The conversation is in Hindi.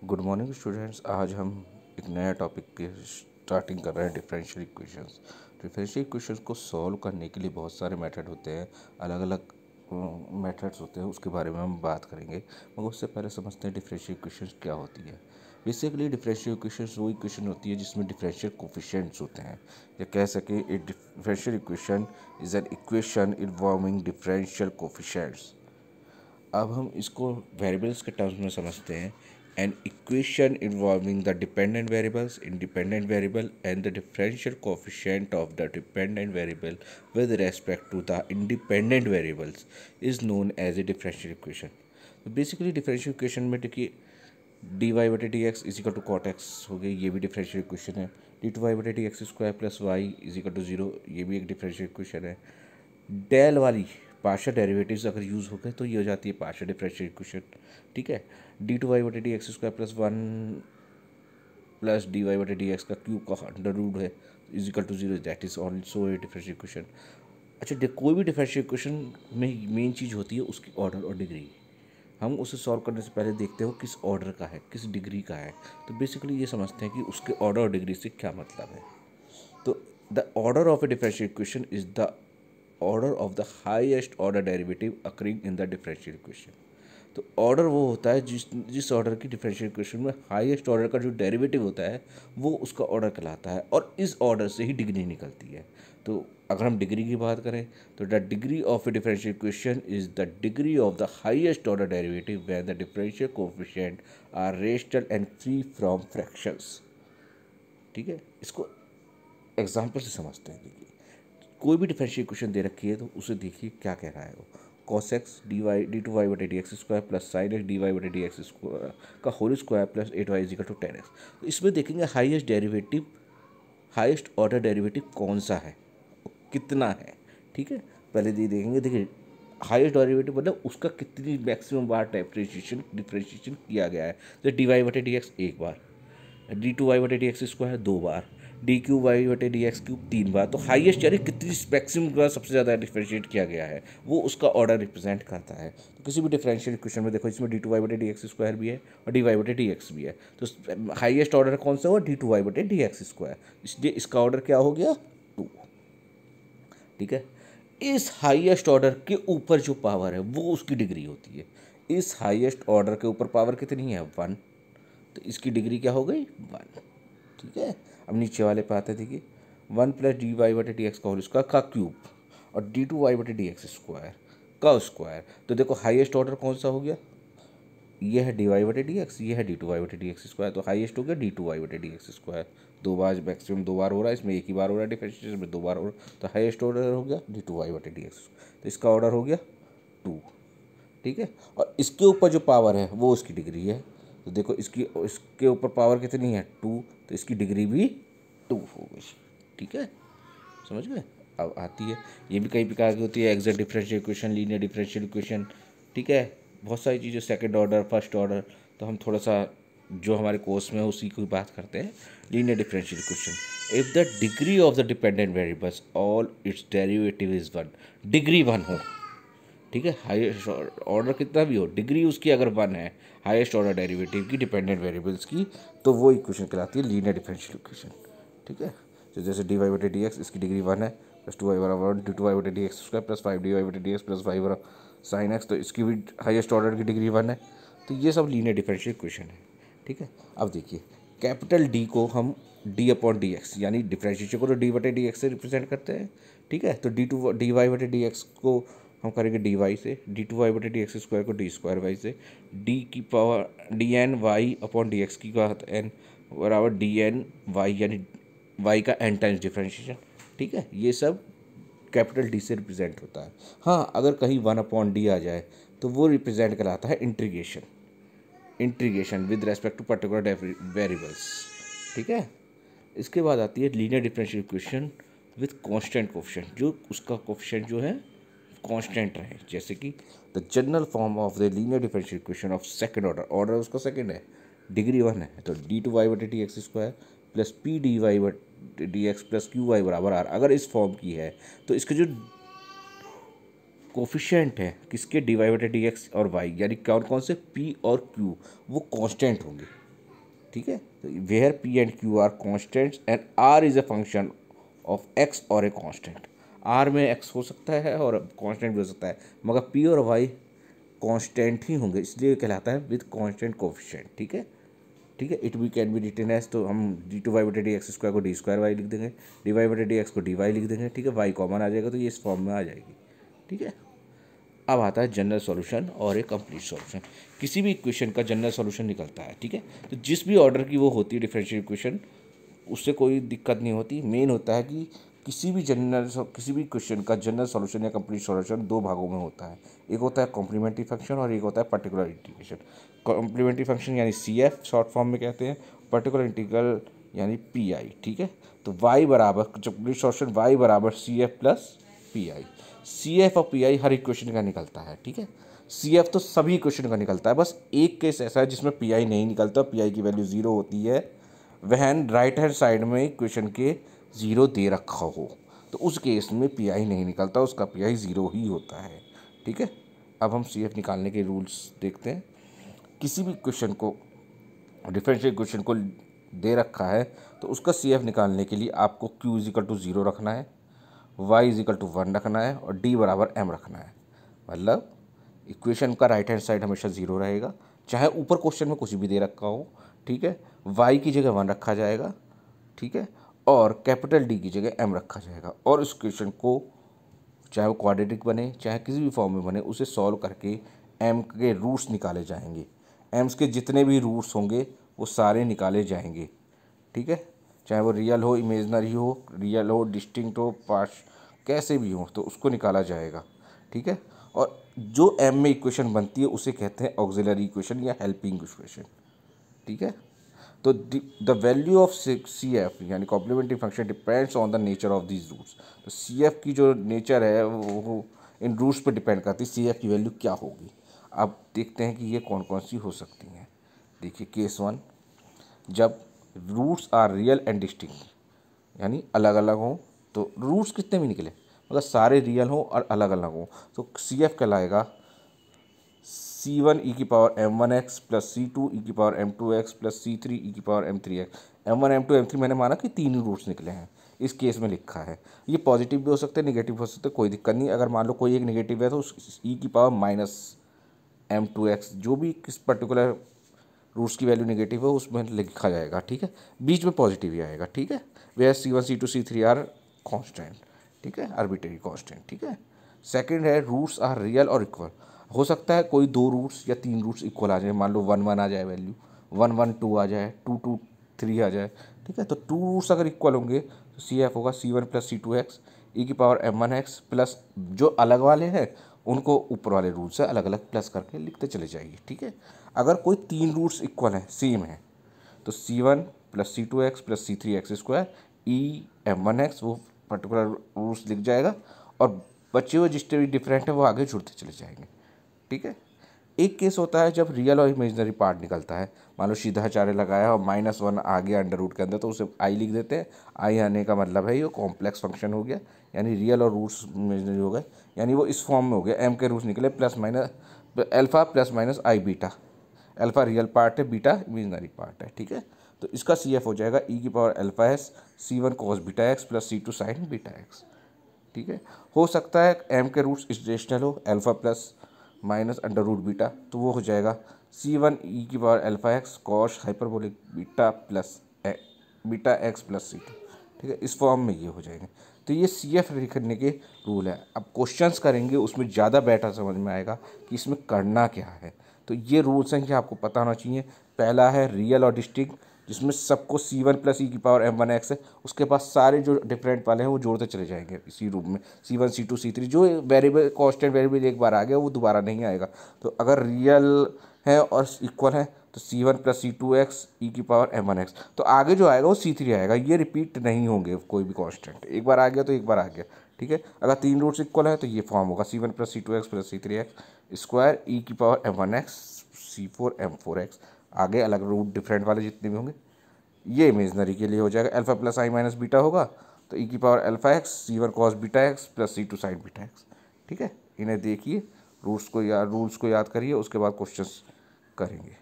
Good morning students. आज हम एक नया टॉपिक की स्टार्टिंग कर रहे हैं, डिफरेंशियल इक्वेशंस। डिफरेंशियल इक्वेशंस को सॉल्व करने के लिए बहुत सारे मेथड होते हैं, अलग अलग मेथड्स होते हैं, उसके बारे में हम बात करेंगे। मगर उससे पहले समझते हैं डिफरेंशियल इक्वेशंस क्या होती है। बेसिकली डिफरेंशियल इक्वेशंस वो इक्वेशन होती है जिसमें डिफरेंशियल कोफिशिएंट्स होते हैं, या कह सके a differential equation is an equation involving differential coefficients. अब हम इसको वेरिएबल्स के टर्म्स में समझते हैं। An equation involving the dependent variables, independent variable and the differential coefficient of the dependent variable with respect to the independent variables is known as a differential equation. तो बेसिकली डिफरेंशियल इक्वेशन में देखिए, डी वाई बटे D x is equal to cot x हो गई, ये भी डिफरेंशियल इक्वेशन है। डी टू वाई बटे D x square plus y is equal to zero, ये भी एक डिफरेंशियल इक्वेशन है। डेल वाली पार्शियल डेरिवेटिव्स अगर यूज़ हो गए तो ये हो जाती है पार्शियल डिफरेंशियल इक्वेशन। ठीक है, डी टू वाई बटे D x square plus one plus d Y बटे डी एक्स का क्यूब का अंडर रूट है is equal to zero, that is also a differential equation. अच्छा, कोई भी डिफरेंशियल इक्वेशन में मेन चीज़ होती है उसकी ऑर्डर और डिग्री। हम उसे सॉल्व करने से पहले देखते हो किस ऑर्डर का है, किस डिग्री का है। तो बेसिकली ये समझते हैं कि उसके ऑर्डर और डिग्री से क्या मतलब है। तो the order of a differential equation is the order of the highest order derivative occurring in the differential equation. तो ऑर्डर वो होता है जिस ऑर्डर की डिफरेंशियल इक्वेशन में हाईएस्ट ऑर्डर का जो डेरिवेटिव होता है वो उसका ऑर्डर कहलाता है, और इस ऑर्डर से ही डिग्री निकलती है। तो अगर हम डिग्री की बात करें तो the degree of a differential equation is the degree of the highest order derivative when the differential coefficient are rational and free from fractions. ठीक है, इसको एग्जाम्पल से समझते हैं। देखिए, कोई भी डिफरेंशियल इक्वेशन दे रखी है तो उसे देखिए क्या कह रहा है वो। Cos x d y d two Y बटे D x square plus sine x d Y बटे डी एक्स स्क्वायर का whole square plus eight y is equal to ten x. तो इसमें देखेंगे highest derivative, highest order derivative कौन सा है, कितना है। ठीक है, पहले ये देखेंगे। देखिए, हाईएस्ट डेरिवेटिव मतलब उसका कितनी मैक्सिमम बार डिफरेंशिएशन किया गया है। तो डी वाई बटे डी एक्स एक बार, डी टू वाई बटे डी एक्स स्क्वायर दो बार, डी क्यू वाई बटे डी एक्स क्यूब तीन बार। तो हाईएस्ट यानी कितनी मैक्सिमम बार सबसे ज़्यादा डिफरेंशिएट किया गया है वो उसका ऑर्डर रिप्रेजेंट करता है। तो किसी भी डिफरेंशियल इक्वेशन में देखो, इसमें डी टू वाई बटे डी एक्स स्क्वायर भी है और डी वाई बटे डी एक्स भी है। तो हाईएस्ट ऑर्डर कौन सा हुआ, डी टू वाई बटे डी एक्स स्क्वायर, इसलिए इसका ऑर्डर क्या हो गया, टू। ठीक है, इस हाईएस्ट ऑर्डर के ऊपर जो पावर है वो उसकी डिग्री होती है। इस हाईएस्ट ऑर्डर के ऊपर पावर कितनी है, वन, तो इसकी डिग्री क्या हो गई, वन। ठीक है, अब नीचे वाले पे आते हैं। देखिए, वन प्लस डी वाई बटे डी एक्स का होल स्क्वायर का क्यूब और डी टू वाई बटे डी एक्स स्क्वायर का स्क्वायर। तो देखो हाईएस्ट ऑर्डर कौन सा हो गया, ये है डी वाई बटे डी एक्स, ये है डी टू वाई बटे डी एक्स स्क्वायर। तो हाईएस्ट हो गया डी टू वाई बटे डी एक्स स्क्वायर, दो बार मैक्सिमम दो बार हो रहा है, इसमें एक ही बार हो रहा है, डिफरेंशिएशन में दो बार हो रहा है। तो हाईएस्ट ऑर्डर हो गया डी टू वाई बटे डी एक्स, तो इसका ऑर्डर हो गया टू। ठीक है, और इसके ऊपर जो पावर है वो उसकी डिग्री है। तो देखो इसके ऊपर पावर कितनी है, टू, तो इसकी डिग्री भी टू हो गई। ठीक है, समझ गए। अब आती है, ये भी कई प्रकार की होती है, exact differential equation, linear differential equation. ठीक है, बहुत सारी चीज़ें, सेकंड ऑर्डर, फर्स्ट ऑर्डर। तो हम थोड़ा सा जो हमारे कोर्स में है उसी की बात करते हैं। Linear differential equation, if the degree of the dependent variables all it's derivative is one, degree one हो। ठीक है, हाईएस्ट ऑर्डर कितना भी हो, डिग्री उसकी अगर वन है हाईएस्ट ऑर्डर डेरिवेटिव की डिपेंडेंट वेरिएबल्स की, तो वो इक्वेशन कहलाती है लीनियर डिफरेंशियल इक्वेशन। ठीक है, तो जैसे डी वाई बटे डी एक्स, इसकी डिग्री वन है, प्लस टू वाई बराबर डी टू वाई बटे D x square plus five d Y बटे डी एक्स प्लस वाई बराबर साइन एक्स, तो इसकी भी हाईएस्ट ऑर्डर की डिग्री वन है। तो ये सब लीनियर डिफरेंशियल इक्वेशन है। ठीक है, अब देखिए, कैपिटल डी को हम डी अपॉन डी एक्स, यानी डिफरेंशिएशन को तो डी बटे डी एक्स से रिप्रेजेंट करते हैं। ठीक है, तो डी वाई बटे डी एक्स को हम करेंगे डी वाई से, डी टू वाई बटे डी एक्स स्क्वायर को डी स्क्वायर वाई से, डी की power d n y upon d x की बात एन बराबर डी एन वाई, यानी वाई का एन टाइम्स डिफरेंशिएशन। ठीक है, ये सब कैपिटल डी से रिप्रेजेंट होता है। हाँ, अगर कहीं वन अपॉन डी आ जाए तो वो रिप्रेजेंट कराता है integration, integration with respect to particular variables. ठीक है, इसके बाद आती है linear differential equation with constant coefficient, जो उसका कोफिशिएंट जो है कांस्टेंट रहे। जैसे कि the general form of the linear differential equation of second order, order उसका सेकंड है, डिग्री वन है, तो डी टू वाई बटे D X square plus P D Y बटे D x plus Q Y बराबर आर। अगर इस फॉर्म की है तो इसके जो कोफिशिएंट है किसके, डी वाई बटे डी एक्स और वाई, यानी कौन कौन से, पी और क्यू, वो कांस्टेंट होंगे। ठीक है। तो where p and q are constants and r is a function of x और ए कॉन्स्टेंट। आर में एक्स हो सकता है और कॉन्स्टेंट भी हो सकता है, मगर पी और वाई कांस्टेंट ही होंगे, इसलिए कहलाता है विद कांस्टेंट कोफिशिएंट। ठीक है, ठीक है। इट भी कैन बी रिटन एज, तो हम डी टू वाई बटे डी एक्स स्क्वायर को डी स्क्वायर वाई लिख देंगे, डी वाई बटे डी एक्स को डी वाई लिख देंगे। ठीक है, वाई कॉमन आ जाएगा तो ये इस फॉर्म में आ जाएगी। ठीक है। अब आता है जनरल सॉल्यूशन और एक कंप्लीट सॉल्यूशन। किसी भी इक्वेशन का जनरल सॉल्यूशन निकलता है। ठीक है, तो जिस भी ऑर्डर की वो होती है डिफरेंशियल इक्वेशन, उससे कोई दिक्कत नहीं होती। मेन होता है कि किसी भी क्वेश्चन का जनरल सॉल्यूशन या कंप्लीट सॉल्यूशन दो भागों में होता है। एक होता है कॉम्प्लीमेंट्री फंक्शन और एक होता है पर्टिकुलर इंटीग्रेशन। कॉम्प्लीमेंट्री फंक्शन यानी सी एफ शॉर्ट फॉर्म में कहते हैं, पर्टिकुलर इंटीग्रल यानी पी आई। ठीक है, तो वाई बराबर कंप्लीट सॉल्यूशन वाई बराबर c f plus p i. C f और पी आई हर इक्वेशन का निकलता है। ठीक है, सी एफ तो सभी इक्वेशन का निकलता है, बस एक केस ऐसा है जिसमें पी आई नहीं निकलता, पी आई की वैल्यू ज़ीरो होती है वहन राइट हैंड साइड में इक्वेशन के ज़ीरो दे रखा हो, तो उस केस में पी आई नहीं निकलता, उसका पी आई ज़ीरो ही होता है। ठीक है, अब हम सी एफ निकालने के रूल्स देखते हैं। किसी भी क्वेश्चन को डिफरेंशियल इक्वेशन को दे रखा है तो उसका सी एफ निकालने के लिए आपको क्यू इजिकल टू ज़ीरो रखना है, वाई इजिकल टू वन रखना है और डी बराबर एम रखना है। मतलब इक्वेशन का राइट हैंड साइड हमेशा ज़ीरो रहेगा, चाहे ऊपर क्वेश्चन में कुछ भी दे रखा हो। ठीक है, वाई की जगह वन रखा जाएगा। ठीक है, और कैपिटल डी की जगह एम रखा जाएगा, और इस क्वेश्चन को चाहे वो क्वाड्रेटिक बने चाहे किसी भी फॉर्म में बने, उसे सॉल्व करके एम के रूट्स निकाले जाएंगे। एम्स के जितने भी रूट्स होंगे वो सारे निकाले जाएंगे। ठीक है, चाहे वो रियल हो, इमेजनरी हो, रियल हो, डिस्टिंक्ट हो, पार्श कैसे भी हो, तो उसको निकाला जाएगा। ठीक है, और जो एम में इक्वेशन बनती है उसे कहते हैं ऑक्सिलरी इक्वेशन या हेल्पिंग इक्वेशन। ठीक है, तो the value of C F यानी complementary function depends on the nature of this roots. तो सी एफ की जो नेचर है वो इन रूट्स पर डिपेंड करती है सी एफ की वैल्यू क्या होगी। अब देखते हैं कि ये कौन कौन सी हो सकती हैं। देखिए केस वन, जब roots are real and distinct यानी अलग अलग हों, तो रूट्स कितने भी निकले मगर सारे रियल हों और अलग अलग हों, तो सी एफ कहलाएगा सी वन ई की power M one X plus सी टू ई की power M two X plus C three E की power M three X. M one M two M three मैंने माना कि तीन रूट्स निकले हैं, इस केस में लिखा है। ये पॉजिटिव भी हो सकते हैं, नेगेटिव हो सकते हैं, कोई दिक्कत नहीं। अगर मान लो कोई एक नेगेटिव है तो उस ई की power minus m two x, जो भी किस पर्टिकुलर रूट्स की वैल्यू नेगेटिव है उसमें लिखा जाएगा। ठीक है, बीच में पॉजिटिव ही आएगा। ठीक है, वे C one C two C three are constant. ठीक है, आर्बिट्रेरी कॉन्स्टेंट। ठीक है, सेकंड है रूट्स आर रियल और इक्वल। हो सकता है कोई दो रूट्स या तीन रूट्स इक्वल आ जाए, मान लो वन वन आ जाए वैल्यू, वन वन टू आ जाए, टू टू थ्री आ जाए। ठीक है, तो टू रूट्स अगर इक्वल होंगे तो सी एफ होगा सी वन प्लस सी टू एक्स ई की power M one X plus जो अलग वाले हैं उनको ऊपर वाले रूट से अलग अलग प्लस करके लिखते चले जाइए। ठीक है, अगर कोई तीन रूट्स इक्वल हैं सेम है तो सी वन प्लस सी two X plus C three X square E M one X वो पर्टिकुलर रूट्स लिख जाएगा, और बचे हुए जितने भी डिफरेंट है वो आगे जुड़ते चले जाएंगे। ठीक है, एक केस होता है जब रियल और इमेजनरी पार्ट निकलता है। मान लो सीधाचार्य लगाया और माइनस वन आ गया अंडर रूट के अंदर, तो उसे आई लिख देते हैं। आई आने का मतलब है ये कॉम्प्लेक्स फंक्शन हो गया, यानी रियल और रूट्स इमेजनरी हो गए, यानी वो इस फॉर्म में हो गया। एम के रूट्स निकले plus minus alpha plus minus I beta. Alpha real part है, बीटा इमेजनरी पार्ट है। ठीक है, तो इसका सी एफ हो जाएगा ई की power alpha s c one cos beta x plus सी टू साइन बीटा एक्स। ठीक है, हो सकता है एम के रूट्स इरेशनल हो, alpha plus minus under root beta, तो वो हो जाएगा सी वन ई की power alpha x cos hyperbolic beta plus beta x plus सी टू। ठीक है, इस फॉर्म में ये हो जाएंगे। तो ये सी एफ लिखने के रूल है। अब क्वेश्चंस करेंगे उसमें ज़्यादा बेटर समझ में आएगा कि इसमें करना क्या है। तो ये रूल्स हैं कि आपको पता होना चाहिए। पहला है रियल और डिस्टिंक्ट, जिसमें सबको सी वन प्लस ई की पावर एम वन एक्स है, उसके पास सारे जो डिफरेंट वाले हैं वो जोड़ते चले जाएंगे इसी रूप में। C one C two C three जो वेरिएबल कांस्टेंट वेरिएबल एक बार आ गया वो दोबारा नहीं आएगा। तो अगर रियल है और इक्वल है तो सी वन प्लस सी टू एक्स ई की पावर एम वन एक्स, तो आगे जो आएगा वो सी थ्री आएगा। ये रिपीट नहीं होंगे कोई भी कांस्टेंट, एक बार आ गया तो एक बार आ गया। ठीक है, अगर तीन रूट्स इक्वल है तो ये फॉर्म होगा सी वन प्लस सी two X plus C three X square E की power M one X C four M four X. आगे अलग रूट डिफरेंट वाले जितने भी होंगे ये इमेजनरी के लिए हो जाएगा। Alpha plus i minus beta होगा तो ई की power alpha x c one cos beta x plus सी टू साइन बीटा एक्स। ठीक है, इन्हें देखिए, रूल्स को याद करिए, उसके बाद क्वेश्चंस करेंगे।